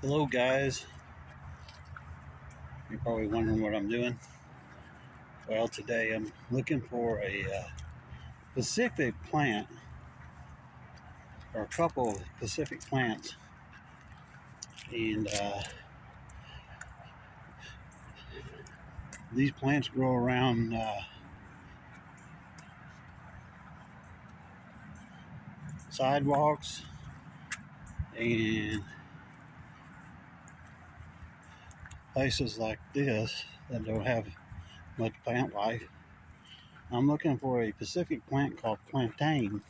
Hello guys, you're probably wondering what I'm doing. Well, today I'm looking for a specific plant, or a couple of specific plants, and these plants grow around sidewalks and places like this that don't have much plant life. I'm looking for a specific plant called plantain.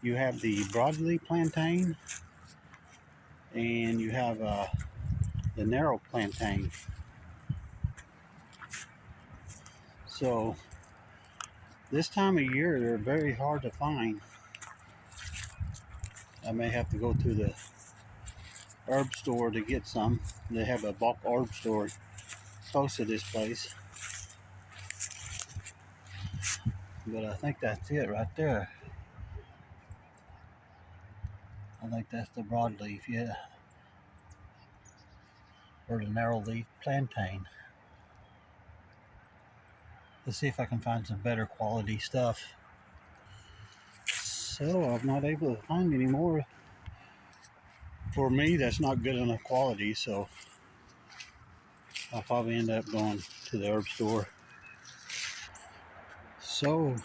You have the broadleaf plantain and you have the narrow plantain. So this time of year they're very hard to find. I may have to go to the herb store to get some. They have a bulk herb store close to this place. But I think that's it right there. I think that's the broadleaf, yeah. Or the narrow leaf plantain. Let's see if I can find some better quality stuff. So I'm not able to find any more. For me, that's not good enough quality, so I'll probably end up going to the herb store. So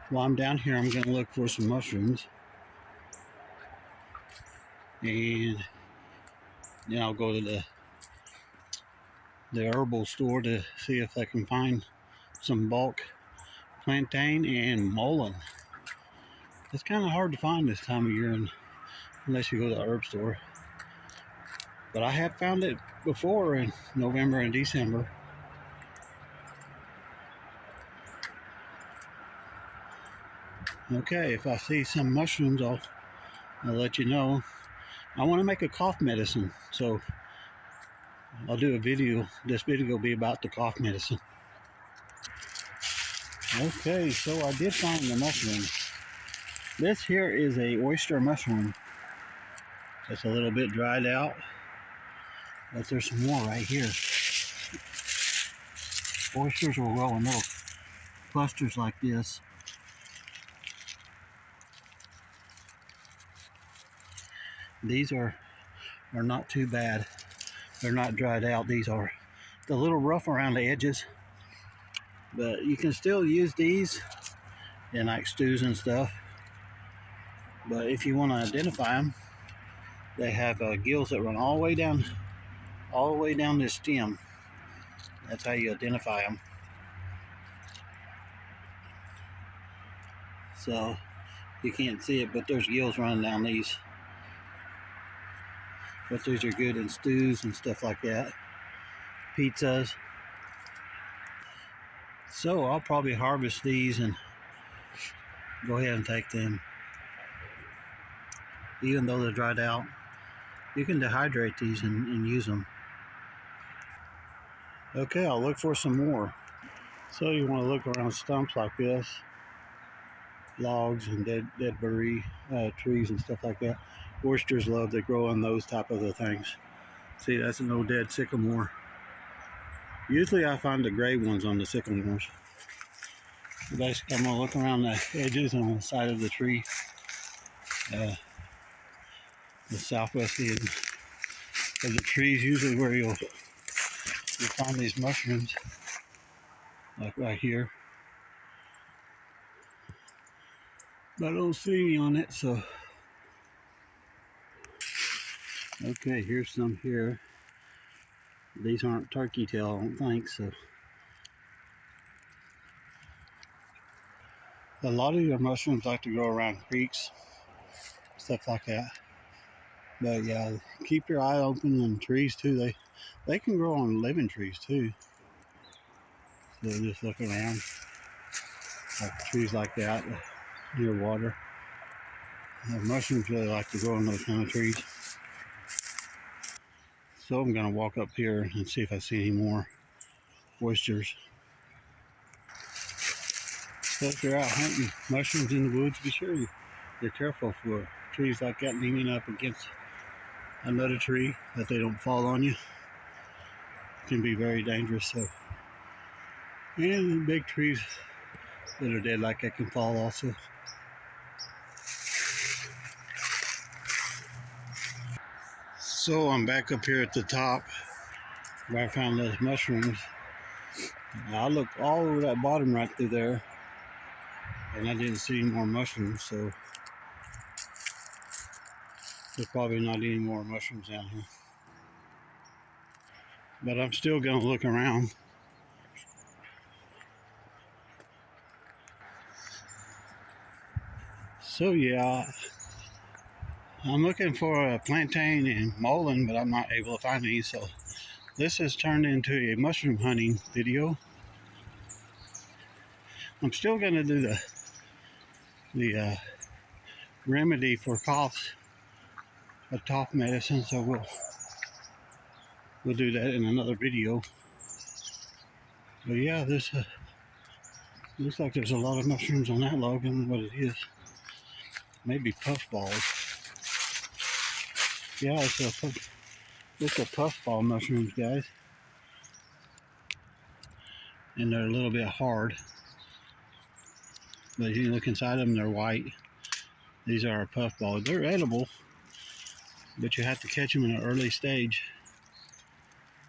while I'm down here, I'm gonna look for some mushrooms. And then I'll go to the herbal store to see if I can find some bulk plantain and mullein. It's kind of hard to find this time of year unless you go to the herb store. But I have found it before in November and December. Okay, if I see some mushrooms, I'll let you know. I want to make a cough medicine, so I'll do a video. This video will be about the cough medicine. Okay, so I did find the mushroom. This here is a oyster mushroom. It's a little bit dried out, but there's some more right here. Oysters will grow in little clusters like this. These are not too bad. They're not dried out. These are a little rough around the edges, but you can still use these in like stews and stuff. But if you want to identify them, they have gills that run all the way down this stem. That's how you identify them. So you can't see it, but there's gills running down these. But these are good in stews and stuff like that. Pizzas. So I'll probably harvest these and go ahead and take them. Even though they're dried out, you can dehydrate these and use them. Okay, I'll look for some more. So you want to look around stumps like this, logs and dead trees and stuff like that. Oysters love to grow on those type of things. See, that's an old dead sycamore. Usually I find the gray ones on the sycamores. Basically, I'm gonna look around the edges on the side of the tree. The southwest end of the trees, usually where you'll find these mushrooms, like right here. But I don't see any on it, so. Okay, here's some here. These aren't turkey tail, I don't think, so. A lot of your mushrooms like to grow around creeks, stuff like that. But yeah, keep your eye open on trees too. They can grow on living trees too. So just look around, like trees like that near water. Mushrooms really like to grow on those kind of trees. So I'm gonna walk up here and see if I see any more oysters. So if you're out hunting mushrooms in the woods, be sure you're careful for trees like that leaning up against another tree, that they don't fall on you. It can be very dangerous. So, and big trees that are dead like that can fall also. So I'm back up here at the top where I found those mushrooms. I looked all over that bottom right through there, and I didn't see any more mushrooms, so there's probably not any more mushrooms down here. But I'm still gonna look around. So yeah, I'm looking for a plantain and mullein, but I'm not able to find any, so this has turned into a mushroom hunting video. I'm still gonna do the remedy for coughs, a cough medicine, so we'll do that in another video. But yeah, this looks like there's a lot of mushrooms on that log. I don't know what it is. Maybe puffballs. Yeah, it's a puffball mushrooms, guys. And they're a little bit hard. But if you look inside them, they're white. These are a puffball. They're edible, but you have to catch them in an early stage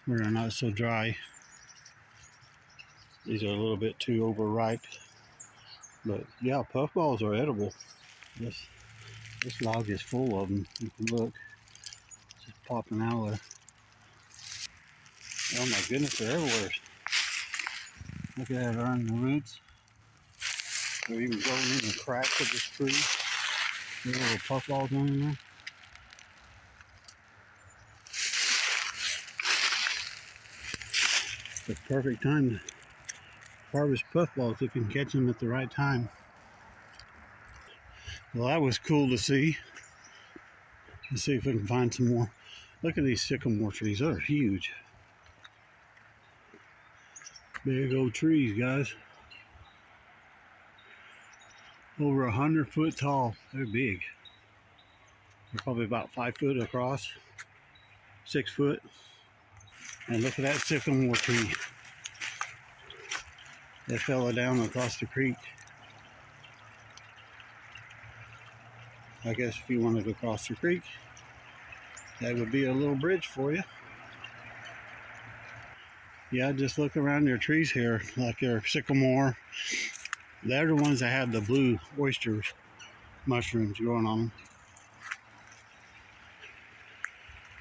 where they're not so dry. These are a little bit too overripe. But yeah, puffballs are edible. This log is full of them. You can look. It's just popping out of there. Oh my goodness, they're everywhere. Look at that, they're on the roots. They're even going in the cracks of this tree. There's little puffballs in there. It's the perfect time to harvest puffballs if you can catch them at the right time. Well, that was cool to see. Let's see if we can find some more. Look at these sycamore trees. They're huge. Big old trees, guys. Over 100 foot tall. They're big. They're probably about 5 foot across, 6 foot. And look at that sycamore tree. That fell down across the creek. I guess if you wanted to cross the creek, that would be a little bridge for you. Yeah, just look around your trees here, like your sycamore. They're the ones that have the blue oyster mushrooms growing on them.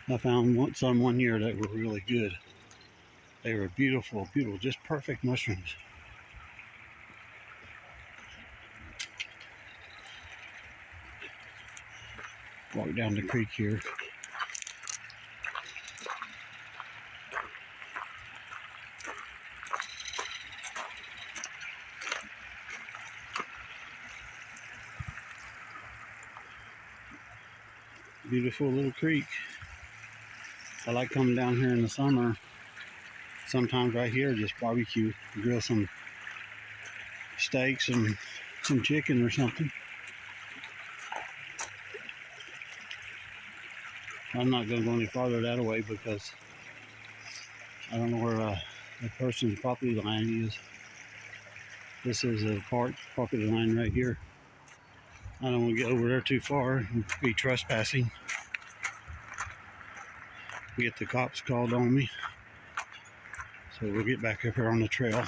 I found some one year that were really good. They were beautiful, beautiful, just perfect mushrooms. Walk down the creek here. Beautiful little creek. I like coming down here in the summer. Sometimes right here, just barbecue, grill some steaks and some chicken or something. I'm not going to go any farther that way because I don't know where the person's property line is. This is a property line right here. I don't want to get over there too far and be trespassing. Get the cops called on me. So we'll get back up here on the trail.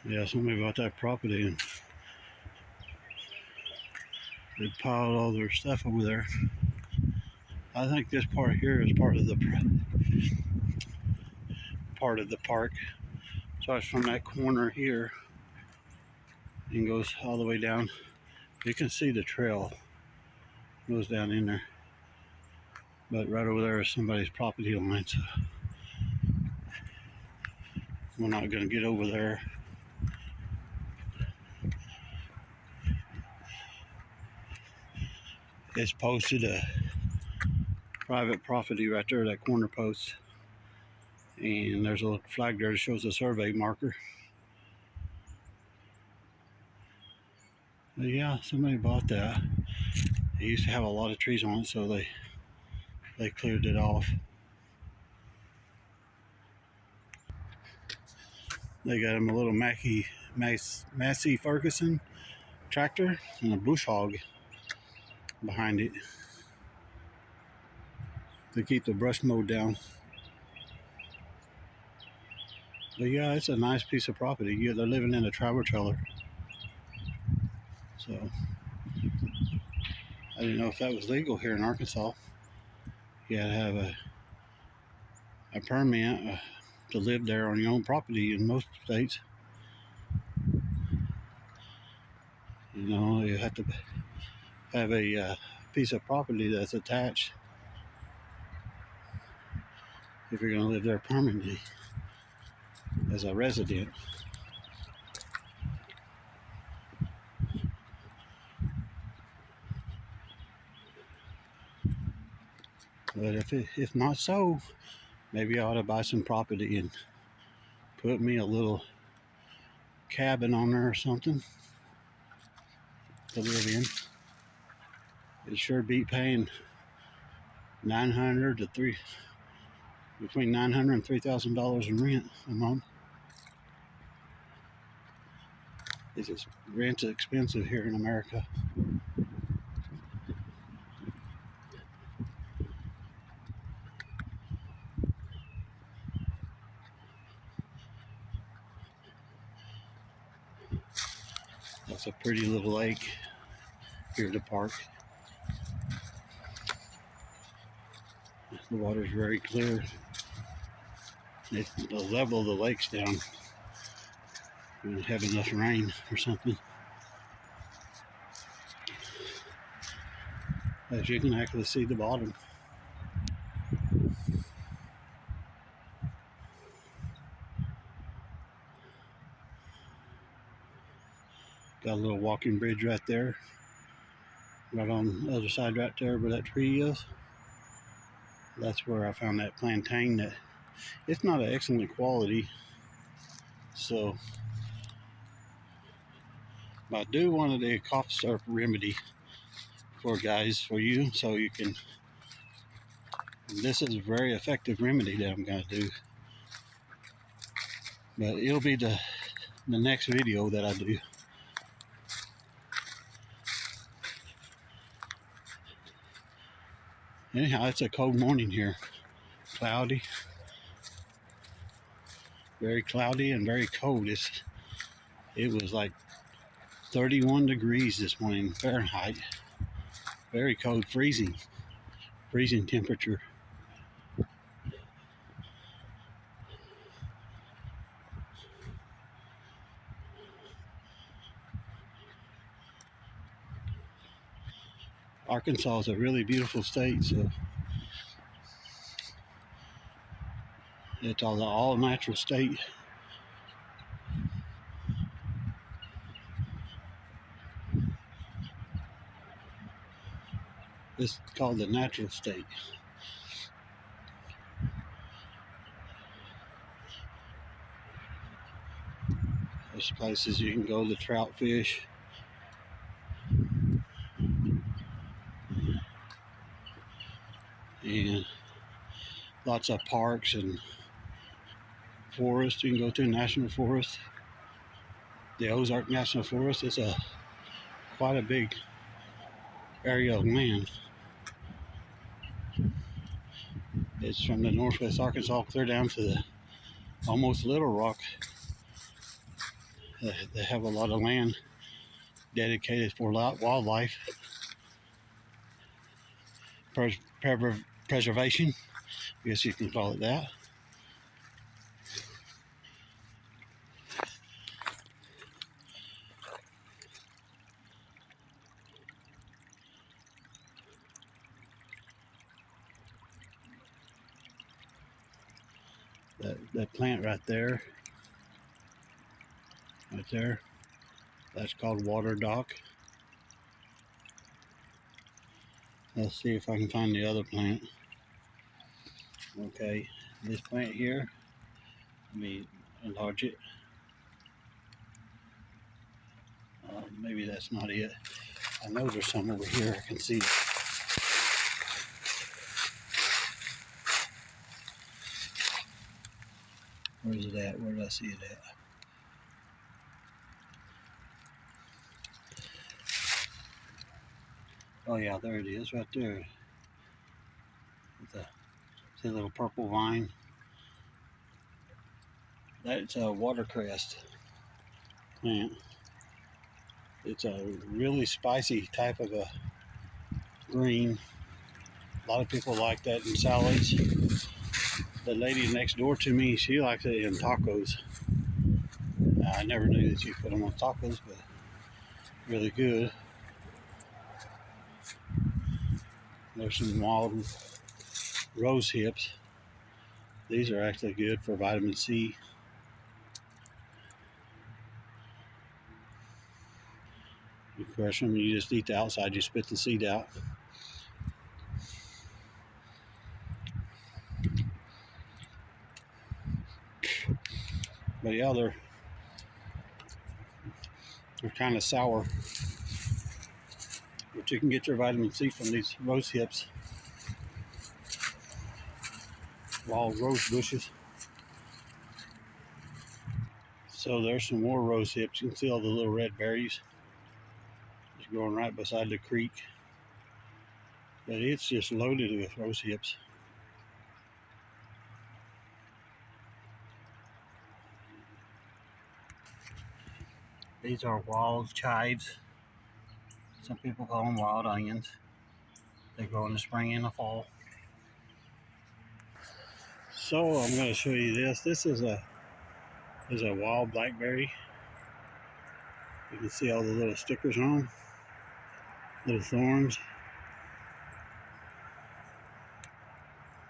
Yeah, somebody bought that property and they piled all their stuff over there. I think this part here is part of the park. Starts from that corner here and goes all the way down. You can see the trail goes down in there, but right over there is somebody's property line, so we're not going to get over there. It's posted a private property right there, that corner post, And there's a little flag there that shows a survey marker. But yeah, somebody bought that. They used to have a lot of trees on it, so they cleared it off. They got him a little Massey Ferguson tractor and a bush hog behind it to keep the brush mowed down. But yeah, it's a nice piece of property. Yeah, they're living in a travel trailer. So I didn't know if that was legal here in Arkansas. You had to have a permit to live there on your own property in most states. You know, you have to have a piece of property that's attached if you're going to live there permanently as a resident. But if not so, maybe I ought to buy some property and put me a little cabin on there or something to live in. It sure beat paying between $900 and $3,000 in rent a month. It's just rent's expensive here in America. That's a pretty little lake here at the park. The water's very clear. The level of the lake's down. We have enough rain or something. As you can actually see the bottom. Got a little walking bridge right there. Right on the other side right there where that tree is. That's where I found that plantain that it's not an excellent quality. So I do want a cough syrup remedy for you, so you can. This is a very effective remedy that I'm going to do, but it'll be the next video that I do. Anyhow, it's a cold morning here. Cloudy, very cloudy and very cold. It was like 31 degrees this morning Fahrenheit. Very cold, freezing temperature. Arkansas is a really beautiful state, so it's all natural state. It's called the natural state. There's places you can go to trout fish. And lots of parks and forests. You can go to national forest. The Ozark National Forest is quite a big area of land. It's from the northwest Arkansas clear down to the almost Little Rock. They have a lot of land dedicated for wildlife preservation. I guess you can call it that. That plant right there, that's called water dock. Let's see if I can find the other plant. Okay, this plant here, Let me enlarge it. Maybe that's not it. I know there's some over here. I can see it. Where is it at? Where did I see it at? Oh yeah, there it is, right there. With the little purple vine. That's a watercress plant. It's a really spicy type of a green. A lot of people like that in salads. The lady next door to me, she likes it in tacos. I never knew that you put them on tacos, but really good. There's some wild rose hips. These are actually good for vitamin C. You crush them, you just eat the outside, you spit the seed out. But yeah, they're kind of sour. But you can get your vitamin C from these rose hips. Wild rose bushes. So there's some more rose hips. You can see all the little red berries. It's growing right beside the creek. But it's just loaded with rose hips. These are wild chives. Some people call them wild onions. They grow in the spring and the fall. So I'm going to show you this. This is a wild blackberry. You can see all the little stickers on them, little thorns.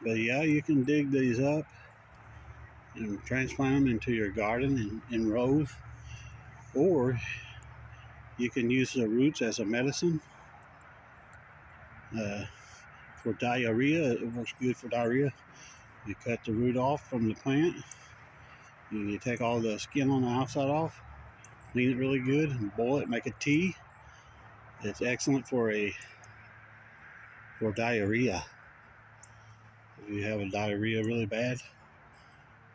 But yeah, you can dig these up and transplant them into your garden in rows, or you can use the roots as a medicine for diarrhea. It works good for diarrhea. You cut the root off from the plant, and you take all the skin on the outside off, clean it really good, and boil it, make a tea. It's excellent for diarrhea. If you have a diarrhea really bad,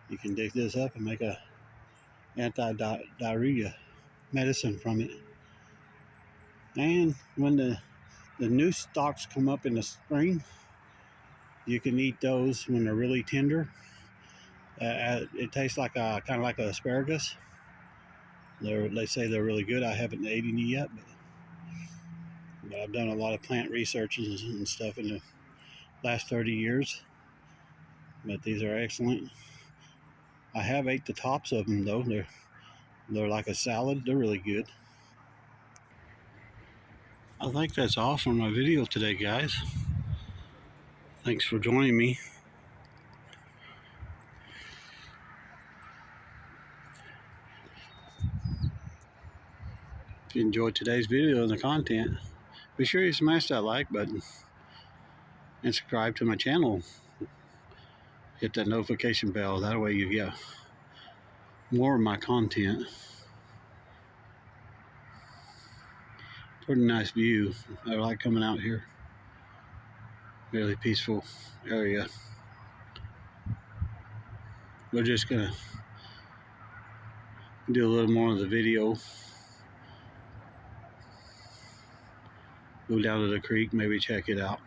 you can dig this up and make a anti-diarrhea medicine from it. And when the new stalks come up in the spring, you can eat those when they're really tender. It tastes like kind of like an asparagus. They say they're really good. I haven't eaten any yet, but I've done a lot of plant research and stuff in the last 30 years. But these are excellent. I have ate the tops of them though. They're like a salad. They're really good. I think that's all for my video today, guys. Thanks for joining me. If you enjoyed today's video and the content, be sure you smash that like button and subscribe to my channel. Hit that notification bell. That way you get more of my content. Pretty nice view. I like coming out here. Really peaceful area. We're just gonna do a little more of the video. Go down to the creek, maybe check it out.